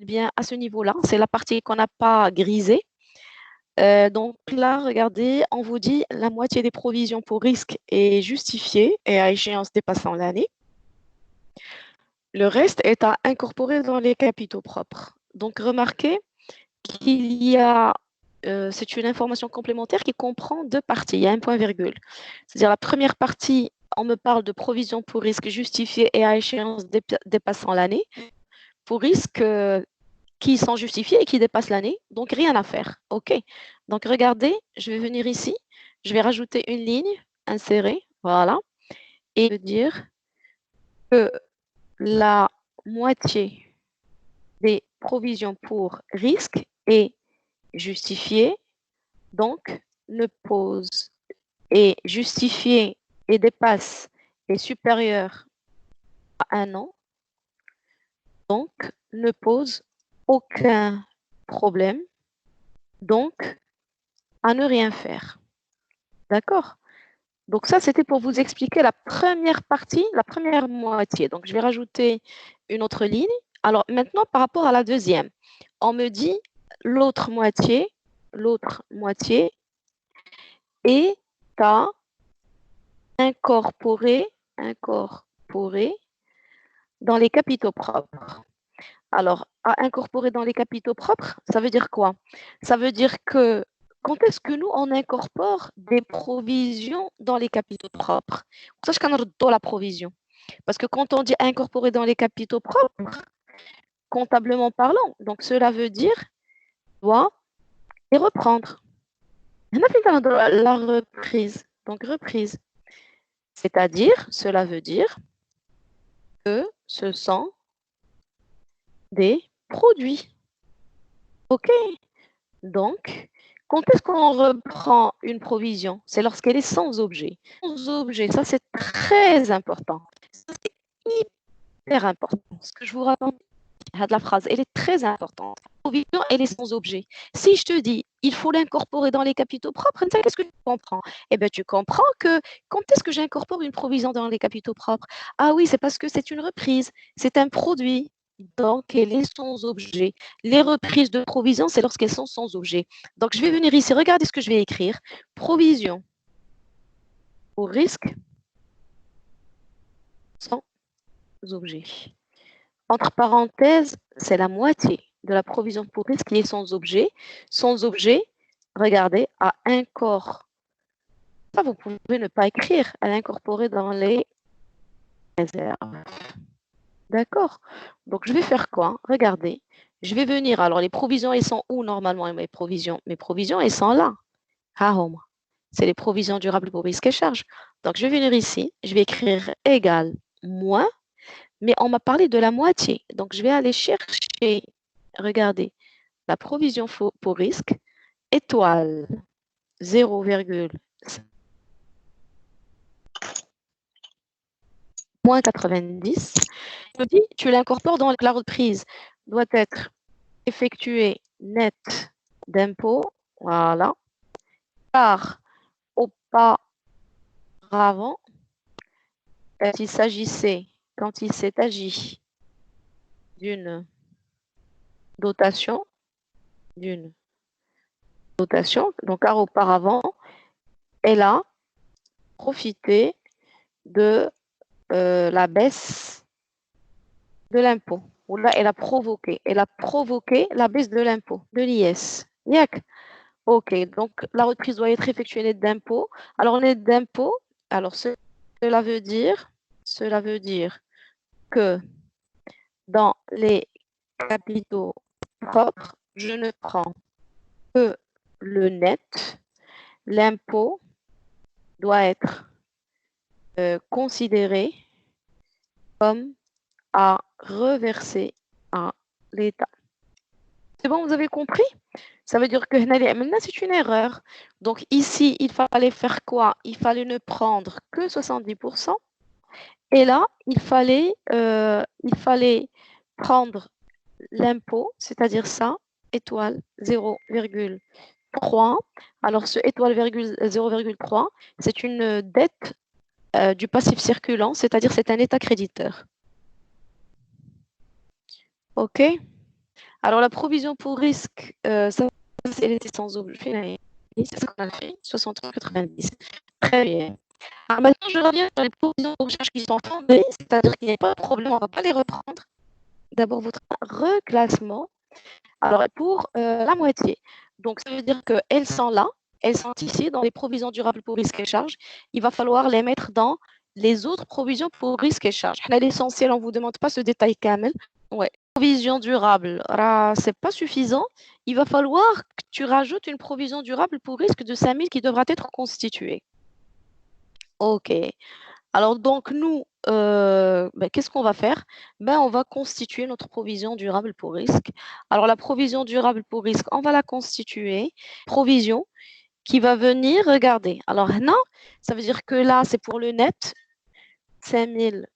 bien à ce niveau-là. C'est la partie qu'on n'a pas grisée. Donc là, regardez, on vous dit la moitié des provisions pour risque est justifiée et à échéance dépassant l'année. Le reste est à incorporer dans les capitaux propres. Donc remarquez qu'il y a, c'est une information complémentaire qui comprend deux parties. Il y a un point virgule. C'est-à-dire la première partie, on me parle de provisions pour risque justifiées et à échéance dépassant l'année. Pour risques qui sont justifiés et qui dépassent l'année, donc rien à faire. OK. Donc regardez, je vais venir ici, je vais rajouter une ligne, insérer, voilà, et dire que la moitié des provisions pour risque est justifiée, donc ne pose est justifiée et dépasse est supérieure à 1 an, donc ne pose aucun problème, donc à ne rien faire. D'accord? Donc ça, c'était pour vous expliquer la première partie, la première moitié. Donc je vais rajouter une autre ligne. Alors maintenant, par rapport à la deuxième, on me dit l'autre moitié est à incorporer dans les capitaux propres. Alors, à incorporer dans les capitaux propres, ça veut dire quoi? Ça veut dire que quand est-ce que nous, on incorpore des provisions dans les capitaux propres? Ça, je connais la provision. Parce que quand on dit incorporer dans les capitaux propres, comptablement parlant, donc cela veut dire doit et reprendre. La reprise. Donc, reprise. C'est-à-dire, cela veut dire que ce sont des produits. OK? Donc, quand est-ce qu'on reprend une provision? C'est lorsqu'elle est sans objet. Sans objet, ça c'est très important. Ça, c'est hyper important. Ce que je vous raconte, la phrase, elle est très importante. La provision, elle est sans objet. Si je te dis, il faut l'incorporer dans les capitaux propres, qu'est-ce que tu comprends? Eh bien, tu comprends que quand est-ce que j'incorpore une provision dans les capitaux propres? Ah oui, c'est parce que c'est une reprise, c'est un produit. Donc, elle est sans objet. Les reprises de provision, c'est lorsqu'elles sont sans objet. Donc, je vais venir ici, regardez ce que je vais écrire. Provision au risque sans objet. Entre parenthèses, c'est la moitié de la provision pour risque qui est sans objet. Sans objet, regardez, à incorporer. Ça, vous pouvez ne pas écrire, à l'incorporer dans les réserves. D'accord? Donc, je vais faire quoi? Regardez, je vais venir. Alors, les provisions, elles sont où normalement mes provisions? Mes provisions, elles sont là. C'est les provisions durables pour risque et charge. Donc, je vais venir ici, je vais écrire égal moins, mais on m'a parlé de la moitié. Donc, je vais aller chercher, regardez, la provision pour risque, étoile 0,5 moins 90. Je me dis, tu l'incorpores dans la reprise, doit être effectuée net d'impôt, voilà, par auparavant, quand il s'est agi d'une dotation, donc car auparavant, elle a profité de la baisse de l'impôt. Ou là, elle a provoqué la baisse de l'impôt, de l'IS. OK, donc la reprise doit être effectuée net d'impôt. Alors, net d'impôt, alors cela veut dire que dans les capitaux propres, je ne prends que le net. L'impôt doit être considéré comme à reverser à l'État. C'est bon, vous avez compris? Ça veut dire que maintenant, c'est une erreur. Donc ici, il fallait faire quoi? Il fallait ne prendre que 70%. Et là, il fallait prendre l'impôt, c'est-à-dire ça, étoile 0,3. Alors, ce étoile 0,3, c'est une dette du passif circulant, c'est-à-dire c'est un état créditeur. OK? Alors, la provision pour risque, ça, elle était sans objet. C'est ce qu'on a fait, 63,90. Très bien. Alors maintenant, je reviens sur les provisions de recherche qui sont fondées, c'est-à-dire qu'il n'y a pas de problème, on ne va pas les reprendre. D'abord, votre reclassement. Alors, pour la moitié. Donc, ça veut dire qu'elles sont là, elles sont ici dans les provisions durables pour risque et charges. Il va falloir les mettre dans les autres provisions pour risque et charges. L'essentiel, on ne vous demande pas ce détail kamel. Ouais. Provision durable, ce n'est pas suffisant. Il va falloir que tu rajoutes une provision durable pour risque de 5 000 qui devra être constituée. OK. Alors, donc, nous, qu'est-ce qu'on va faire? On va constituer notre provision durable pour risque. Alors, la provision durable pour risque, on va la constituer. Provision qui va venir, regarder. Alors, non, ça veut dire que là, c'est pour le net, 5000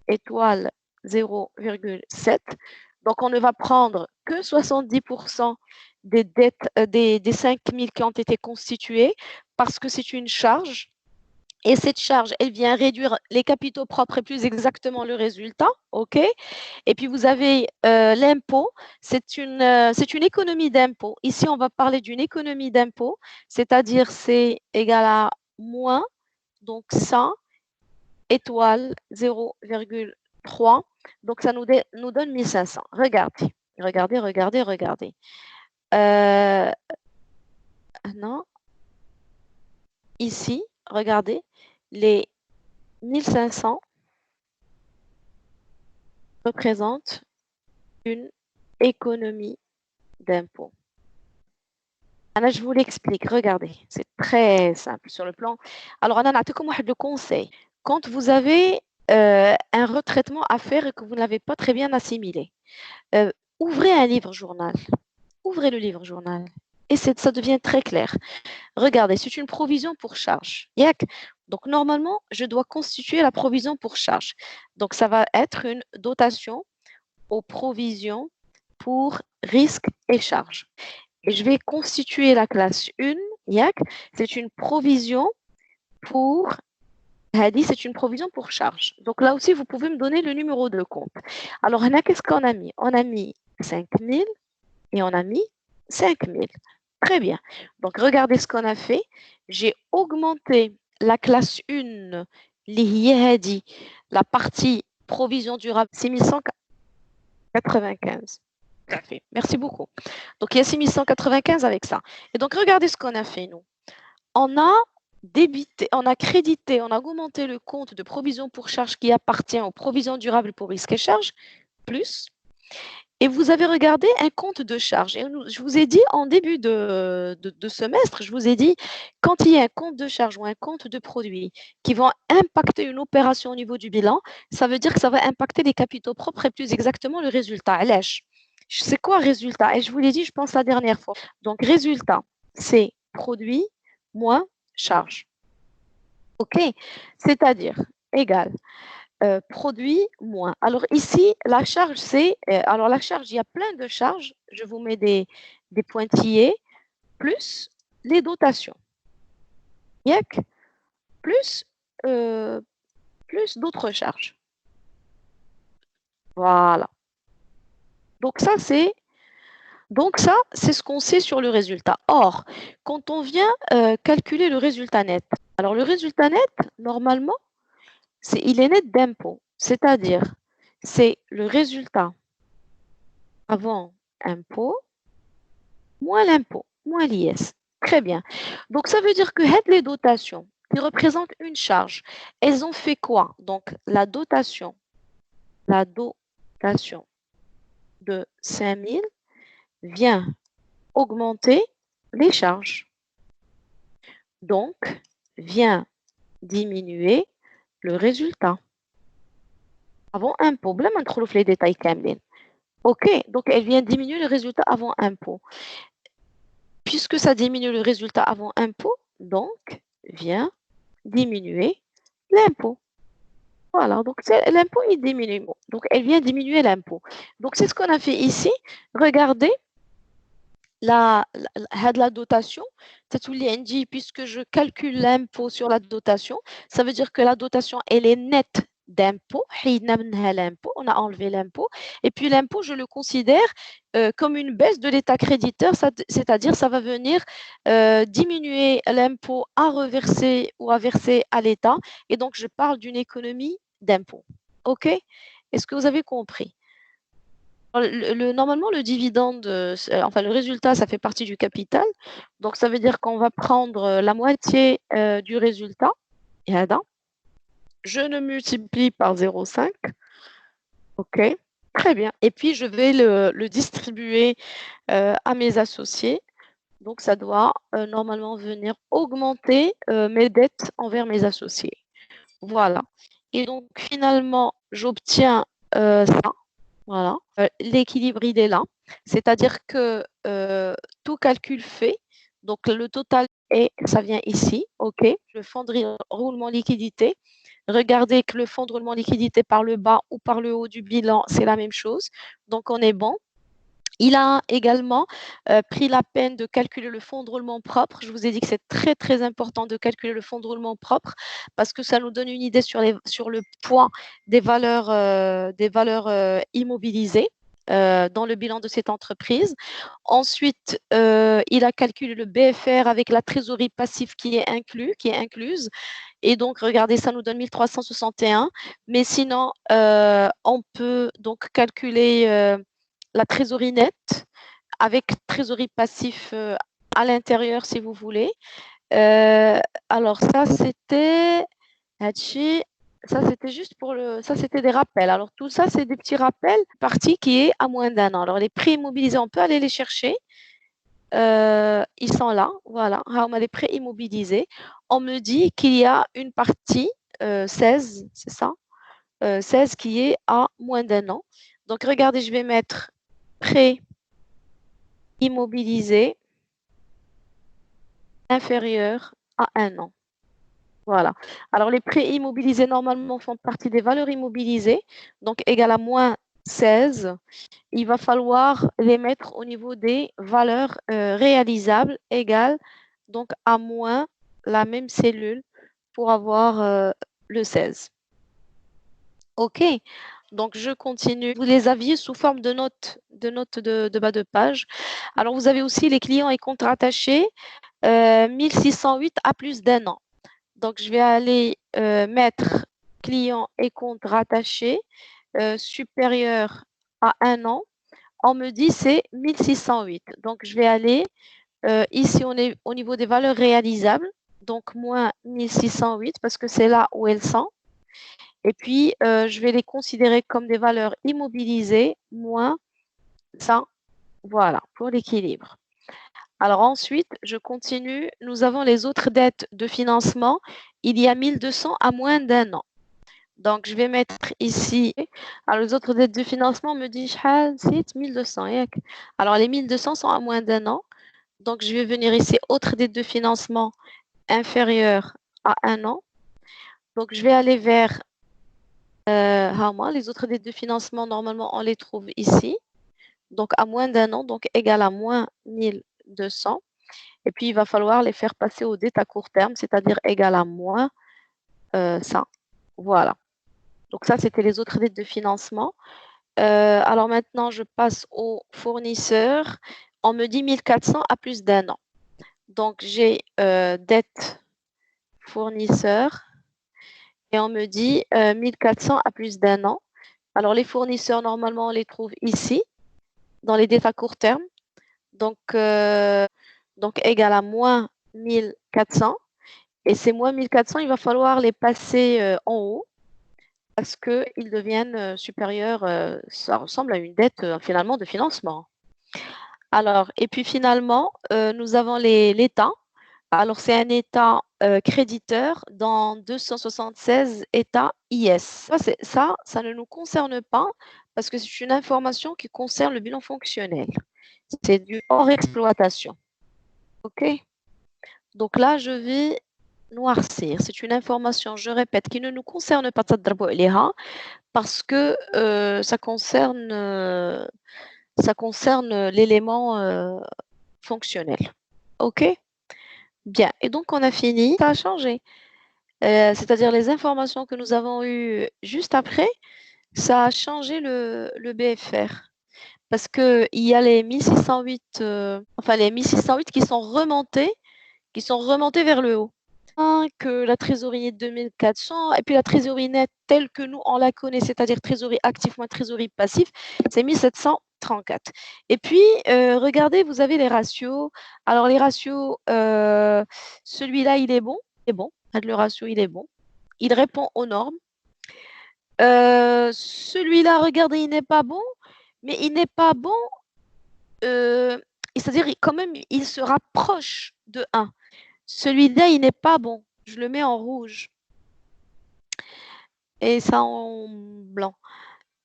étoiles 0,7. Donc, on ne va prendre que 70% des dettes, des 5000 qui ont été constituées parce que c'est une charge. Et cette charge, elle vient réduire les capitaux propres et plus exactement le résultat. OK? Et puis, vous avez l'impôt. C'est une économie d'impôt. Ici, on va parler d'une économie d'impôt, c'est-à-dire c'est égal à moins, donc 100 étoiles 0,3. Donc, ça nous donne 1500. Regardez, regardez, regardez, regardez. Non. Ici, regardez, les 1500 représentent une économie d'impôt. Alors, je vous l'explique. Regardez, c'est très simple sur le plan. Alors, on a comme le conseil. Quand vous avez un retraitement à faire et que vous ne l'avez pas très bien assimilé, ouvrez un livre journal. Ouvrez le livre journal. Et ça devient très clair. Regardez, c'est une provision pour charge. Donc, normalement, je dois constituer la provision pour charge. Donc, ça va être une dotation aux provisions pour risques et charges. Et je vais constituer la classe 1, c'est une provision pour c'est une provision pour charge. Donc là aussi, vous pouvez me donner le numéro de compte. Alors, là, qu'est-ce qu'on a mis? On a mis 5000 et on a mis 5000. Très bien. Donc, regardez ce qu'on a fait. J'ai augmenté la classe 1, la partie provision durable, 6195. Parfait. Merci beaucoup. Donc, il y a 6195 avec ça. Et donc, regardez ce qu'on a fait, nous. On a débité, on a crédité, on a augmenté le compte de provision pour charge qui appartient aux provisions durables pour risque et charge, plus. Et vous avez regardé un compte de charge. Et je vous ai dit en début de semestre, je vous ai dit, quand il y a un compte de charge ou un compte de produit qui vont impacter une opération au niveau du bilan, ça veut dire que ça va impacter les capitaux propres et plus exactement le résultat. C'est quoi résultat? Et je vous l'ai dit, je pense, la dernière fois. Donc, résultat, c'est produit moins charge. OK? C'est-à-dire, égal, produit moins. Alors, ici, la charge, alors, la charge, il y a plein de charges. Je vous mets des pointillés, plus les dotations. Plus, plus d'autres charges. Voilà. Donc ça, c'est ce qu'on sait sur le résultat. Or, quand on vient calculer le résultat net, alors le résultat net, normalement, il est net d'impôt, c'est-à-dire c'est le résultat avant impôt moins l'impôt, moins l'IS. Très bien. Donc, ça veut dire que les dotations qui représentent une charge, elles ont fait quoi? Donc, la dotation de 5000 vient augmenter les charges. Donc, vient diminuer le résultat. Avant impôt, bla ma ندخلوا في les détails كاملين. OK, donc elle vient diminuer le résultat avant impôt. Puisque ça diminue le résultat avant impôt, donc vient diminuer l'impôt. Voilà, donc l'impôt, il diminue. Donc, elle vient diminuer l'impôt. Donc, c'est ce qu'on a fait ici. Regardez, la dotation, puisque je calcule l'impôt sur la dotation, ça veut dire que la dotation, elle est nette d'impôt. حيدنا منها l'impôt, on a enlevé l'impôt. Et puis l'impôt, je le considère comme une baisse de l'état créditeur, c'est-à-dire ça va venir diminuer l'impôt à reverser ou à verser à l'État. Et donc, je parle d'une économie d'impôt. OK? Est-ce que vous avez compris? Normalement, le dividende, enfin le résultat, ça fait partie du capital. Donc, ça veut dire qu'on va prendre la moitié du résultat. Et هذا, je le multiplie par 0,5. OK, très bien. Et puis, je vais le distribuer à mes associés. Donc, ça doit normalement venir augmenter mes dettes envers mes associés. Voilà. Et donc, finalement, j'obtiens ça. Voilà. L'équilibre, il est là. C'est-à-dire que tout calcul fait, donc le total est, ça vient ici, OK. Le fonds de roulement liquidité. Regardez que le fonds de roulement liquidité par le bas ou par le haut du bilan, c'est la même chose. Donc, on est bon. Il a également pris la peine de calculer le fonds de roulement propre. Je vous ai dit que c'est très, très important de calculer le fonds de roulement propre parce que ça nous donne une idée sur le poids des valeurs immobilisées dans le bilan de cette entreprise. Ensuite, il a calculé le BFR avec la trésorerie passive qui est incluse. Et donc, regardez, ça nous donne 1361. Mais sinon, on peut donc calculer la trésorerie nette avec trésorerie passif à l'intérieur si vous voulez. Alors ça c'était juste pour ça c'était des rappels. Alors tout ça c'est des petits rappels, partie qui est à moins d'1 an. Alors les prêts immobilisés, on peut aller les chercher. Ils sont là, voilà. On a les prêts immobilisés. On me dit qu'il y a une partie 16, c'est ça, 16 qui est à moins d'1 an. Donc regardez, je vais mettre prêts immobilisés inférieurs à 1 an. Voilà. Alors, les prêts immobilisés, normalement, font partie des valeurs immobilisées, donc égal à moins 16. Il va falloir les mettre au niveau des valeurs réalisables, égales donc à moins la même cellule pour avoir le 16. OK. Donc, je continue. Vous les aviez sous forme de notes de bas de page. Alors, vous avez aussi les clients et comptes rattachés, 1608 à plus d'1 an. Donc, je vais aller mettre client et compte rattaché supérieur à 1 an. On me dit c'est 1608. Donc, je vais aller ici, on est au niveau des valeurs réalisables. Donc, moins 1608 parce que c'est là où elles sont. Et puis, je vais les considérer comme des valeurs immobilisées, moins ça. Voilà, pour l'équilibre. Alors ensuite, je continue. Nous avons les autres dettes de financement. Il y a 1200 à moins d'1 an. Donc, je vais mettre ici. Alors, les autres dettes de financement me disent 1200. Alors, les 1200 sont à moins d'1 an. Donc, je vais venir ici, autres dettes de financement inférieures à 1 an. Donc, je vais aller vers les autres dettes de financement, normalement, on les trouve ici. Donc, à moins d'1 an, donc égal à moins 1200. Et puis, il va falloir les faire passer aux dettes à court terme, c'est-à-dire égal à moins ça. Voilà. Donc, ça, c'était les autres dettes de financement. Alors maintenant, je passe aux fournisseurs. On me dit 1400 à plus d'1 an. Donc, j'ai dette fournisseur et on me dit 1400 à plus d'1 an. Alors, les fournisseurs, normalement, on les trouve ici, dans les dettes à court terme. Donc égal à moins 1400. Et ces moins 1400, il va falloir les passer en haut parce qu'ils deviennent supérieurs. Ça ressemble à une dette finalement de financement. Alors, et puis finalement, nous avons l'État. Alors, c'est un État créditeur dans 276 États IS. Ça ne nous concerne pas parce que c'est une information qui concerne le bilan fonctionnel. C'est du hors exploitation. OK? Donc là, je vais noircir. C'est une information, je répète, qui ne nous concerne pas parce que ça concerne l'élément fonctionnel. OK? Bien. Et donc, on a fini. Ça a changé. c'est-à-dire les informations que nous avons eues juste après, ça a changé le BFR. Parce qu'il y a les 1608, enfin les 1608 qui sont remontés vers le haut. Que la trésorerie est de 2400 et puis la trésorerie nette telle que nous on la connaît, c'est-à-dire trésorerie active moins trésorerie passive, c'est 1734. Et puis, regardez, vous avez les ratios. Alors les ratios, celui-là, il est bon. Le ratio, il est bon. Il répond aux normes. Celui-là, regardez, il n'est pas bon, mais il n'est pas bon, c'est-à-dire quand même, il se rapproche de 1. Celui-là, il n'est pas bon. Je le mets en rouge. Et ça en blanc.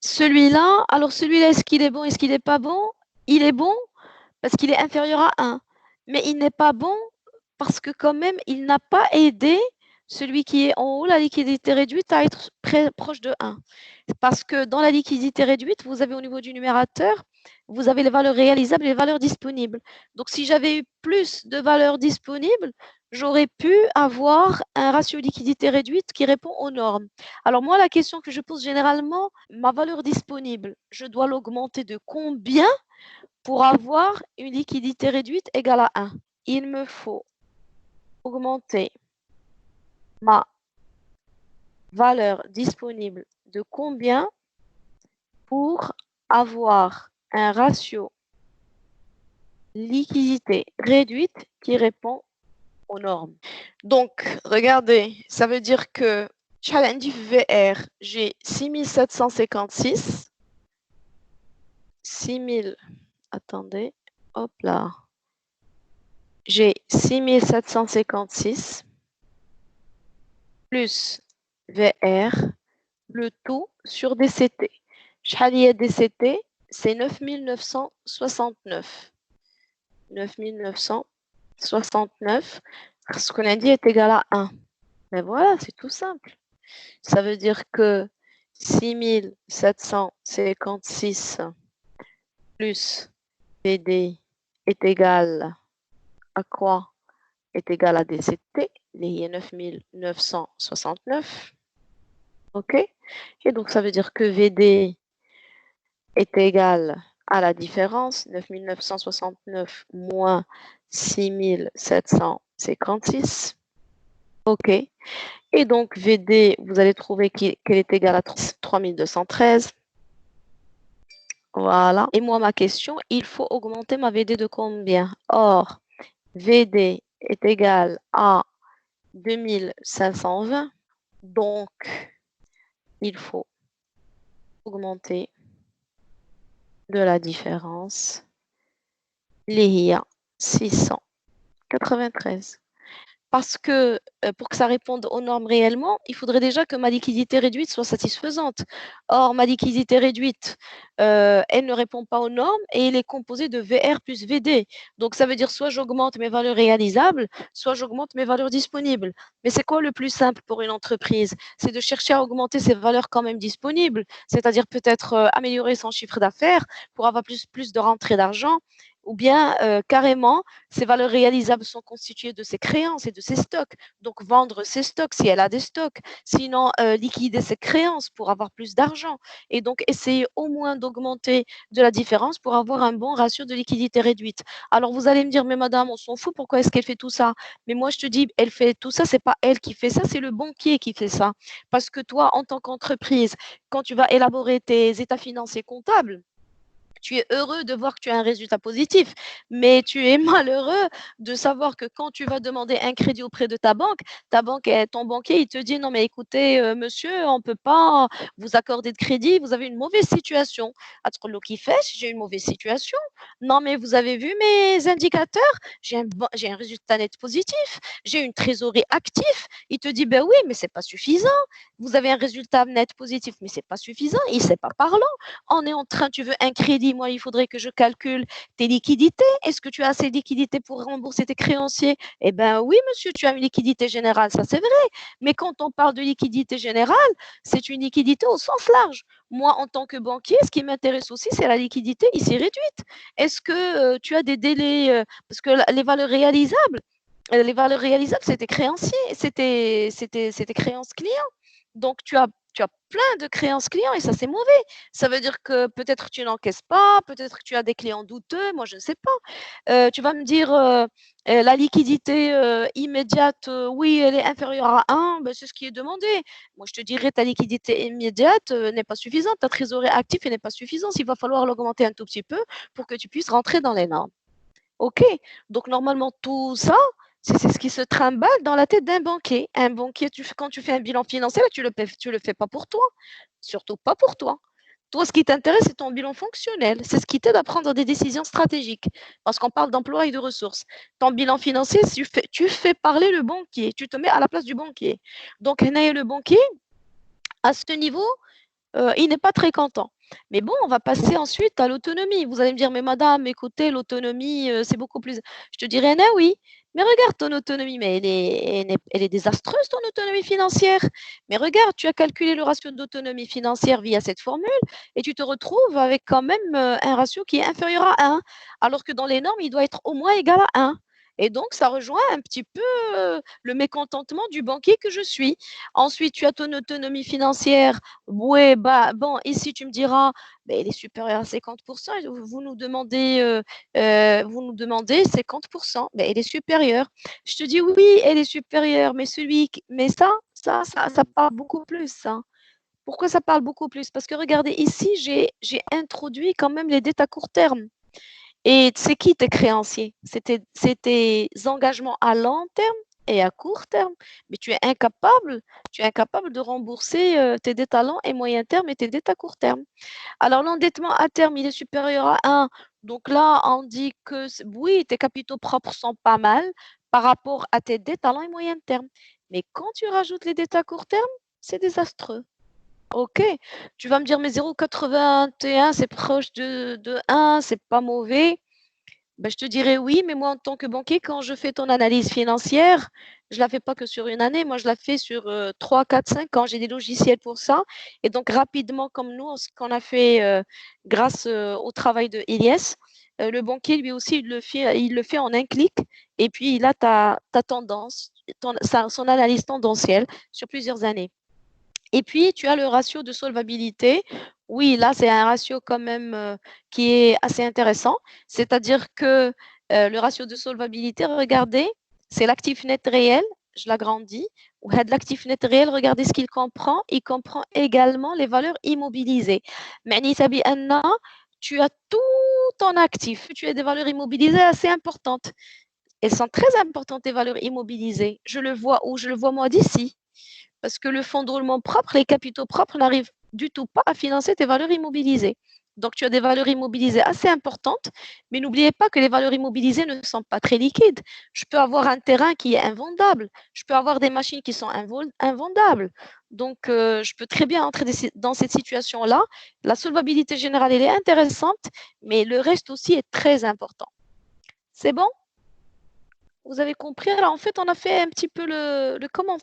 Celui-là, alors celui-là, est-ce qu'il est bon, est-ce qu'il n'est pas bon? Il est bon parce qu'il est inférieur à 1. Mais il n'est pas bon parce que quand même, il n'a pas aidé celui qui est en haut, la liquidité réduite, à être proche de 1. Parce que dans la liquidité réduite, vous avez au niveau du numérateur, vous avez les valeurs réalisables et les valeurs disponibles. Donc, si j'avais eu plus de valeurs disponibles, j'aurais pu avoir un ratio liquidité réduite qui répond aux normes. Alors moi, la question que je pose généralement, ma valeur disponible, je dois l'augmenter de combien pour avoir une liquidité réduite égale à 1? Il me faut augmenter ma valeur disponible de combien pour avoir un ratio liquidité réduite qui répond aux normes. Donc, regardez, ça veut dire que challenge VR, j'ai 6756. 6000, attendez, hop là. J'ai 6756 plus VR, le tout sur DCT. Chalier DCT, c'est 9969. 9969, ce qu'on a dit est égal à 1. Mais voilà, c'est tout simple. Ça veut dire que 6756 plus PD est égal à quoi? Est égal à DCT, les 9969. OK? Et donc, ça veut dire que VD est égal à la différence, 9969 moins 6756. OK. Et donc, VD, vous allez trouver qu'elle est égale à 3213. Voilà. Et moi, ma question, il faut augmenter ma VD de combien? Or, VD est égal à 2520. Donc, il faut augmenter de la différence l'IA 693. Parce que pour que ça réponde aux normes réellement, il faudrait déjà que ma liquidité réduite soit satisfaisante. Or, ma liquidité réduite, elle ne répond pas aux normes et elle est composée de VR plus VD. Donc, ça veut dire soit j'augmente mes valeurs réalisables, soit j'augmente mes valeurs disponibles. Mais c'est quoi le plus simple pour une entreprise? C'est de chercher à augmenter ses valeurs quand même disponibles, c'est-à-dire peut-être améliorer son chiffre d'affaires pour avoir plus de rentrée d'argent, ou bien carrément, ces valeurs réalisables sont constituées de ses créances et de ses stocks. Donc, vendre ses stocks si elle a des stocks. Sinon, liquider ses créances pour avoir plus d'argent. Et donc, essayer au moins d'augmenter de la différence pour avoir un bon ratio de liquidité réduite. Alors, vous allez me dire, mais madame, on s'en fout, pourquoi est-ce qu'elle fait tout ça? Mais moi, je te dis, elle fait tout ça, c'est pas elle qui fait ça, c'est le banquier qui fait ça. Parce que toi, en tant qu'entreprise, quand tu vas élaborer tes états financiers comptables, tu es heureux de voir que tu as un résultat positif, mais tu es malheureux de savoir que quand tu vas demander un crédit auprès de ta banque, ton banquier, il te dit non mais écoutez, monsieur, on ne peut pas vous accorder de crédit, vous avez une mauvaise situation. J'ai une mauvaise situation. Non mais vous avez vu mes indicateurs, j'ai un résultat net positif, j'ai une trésorerie active. Il te dit ben oui, mais c'est pas suffisant. Vous avez un résultat net positif, mais c'est pas suffisant. Il c'est pas parlant. On est en train, tu veux un crédit, moi, il faudrait que je calcule tes liquidités. Est-ce que tu as assez de liquidités pour rembourser tes créanciers? Eh bien, oui, monsieur, tu as une liquidité générale, ça c'est vrai. Mais quand on parle de liquidité générale, c'est une liquidité au sens large. Moi, en tant que banquier, ce qui m'intéresse aussi, c'est la liquidité ici réduite. Est-ce que tu as des délais, parce que les valeurs réalisables, Les valeurs réalisables, c'était créancier, c'était créance client. Donc, tu as plein de créances clients et ça, c'est mauvais. Ça veut dire que peut-être tu n'encaisses pas, peut-être que tu as des clients douteux, moi, je ne sais pas. Tu vas me dire, la liquidité immédiate, oui, elle est inférieure à 1, ben, c'est ce qui est demandé. Moi, je te dirais, ta liquidité immédiate n'est pas suffisante, ta trésorerie active n'est pas suffisante. Il va falloir l'augmenter un tout petit peu pour que tu puisses rentrer dans les normes. OK. Donc, normalement, tout ça, c'est ce qui se trimballe dans la tête d'un banquier. Un banquier, quand tu fais un bilan financier, tu le fais pas pour toi. Surtout pas pour toi. Toi, ce qui t'intéresse, c'est ton bilan fonctionnel. C'est ce qui t'aide à prendre des décisions stratégiques. Parce qu'on parle d'emploi et de ressources. Ton bilan financier, tu fais parler le banquier. Tu te mets à la place du banquier. Donc, le banquier, à ce niveau, il n'est pas très content. Mais bon, on va passer ensuite à l'autonomie. Vous allez me dire, mais madame, écoutez, l'autonomie, c'est beaucoup plus. Je te dirais, non, oui, mais regarde ton autonomie, mais elle est désastreuse, ton autonomie financière. Mais regarde, tu as calculé le ratio d'autonomie financière via cette formule et tu te retrouves avec quand même un ratio qui est inférieur à 1, alors que dans les normes, il doit être au moins égal à 1. Et donc, ça rejoint un petit peu le mécontentement du banquier que je suis. Ensuite, tu as ton autonomie financière. Oui, bah, bon, ici, tu me diras, ben, elle est supérieure à 50%. Et vous nous demandez 50%. Ben, elle est supérieure. Je te dis, oui, elle est supérieure, mais ça parle beaucoup plus, ça. Pourquoi ça parle beaucoup plus? Parce que regardez, ici, j'ai introduit quand même les dettes à court terme. Et c'est qui tes créanciers? C'est tes engagements à long terme et à court terme. Mais tu es incapable de rembourser tes dettes à long et moyen terme et tes dettes à court terme. Alors, l'endettement à terme, il est supérieur à 1. Donc là, on dit que oui, tes capitaux propres sont pas mal par rapport à tes dettes à long et moyen terme. Mais quand tu rajoutes les dettes à court terme, c'est désastreux. Ok, tu vas me dire, mais 0,81, c'est proche de 1, c'est pas mauvais. Ben, je te dirais oui, mais moi, en tant que banquier, quand je fais ton analyse financière, je ne la fais pas que sur une année, moi, je la fais sur 3, 4, 5 ans. J'ai des logiciels pour ça. Et donc, rapidement, comme nous, ce qu'on a fait grâce au travail de Elias, le banquier, lui aussi, il le fait en un clic. Et puis, il a ta tendance, son analyse tendancielle sur plusieurs années. Et puis, tu as le ratio de solvabilité. Oui, là, c'est un ratio quand même qui est assez intéressant. C'est-à-dire que le ratio de solvabilité, regardez, c'est l'actif net réel, je l'agrandis. Ou l'actif net réel, regardez ce qu'il comprend. Il comprend également les valeurs immobilisées. معناتها بأن tu as tout ton actif. Tu as des valeurs immobilisées assez importantes. Elles sont très importantes, tes valeurs immobilisées. Je le vois où? Je le vois moi d'ici. Parce que le fonds de roulement propre, les capitaux propres n'arrivent du tout pas à financer tes valeurs immobilisées. Donc, tu as des valeurs immobilisées assez importantes, mais n'oubliez pas que les valeurs immobilisées ne sont pas très liquides. Je peux avoir un terrain qui est invendable. Je peux avoir des machines qui sont invendables. Donc, je peux très bien entrer dans cette situation-là. La solvabilité générale, elle est intéressante, mais le reste aussi est très important. C'est bon? Vous avez compris? Alors, en fait, on a fait un petit peu le commentaire.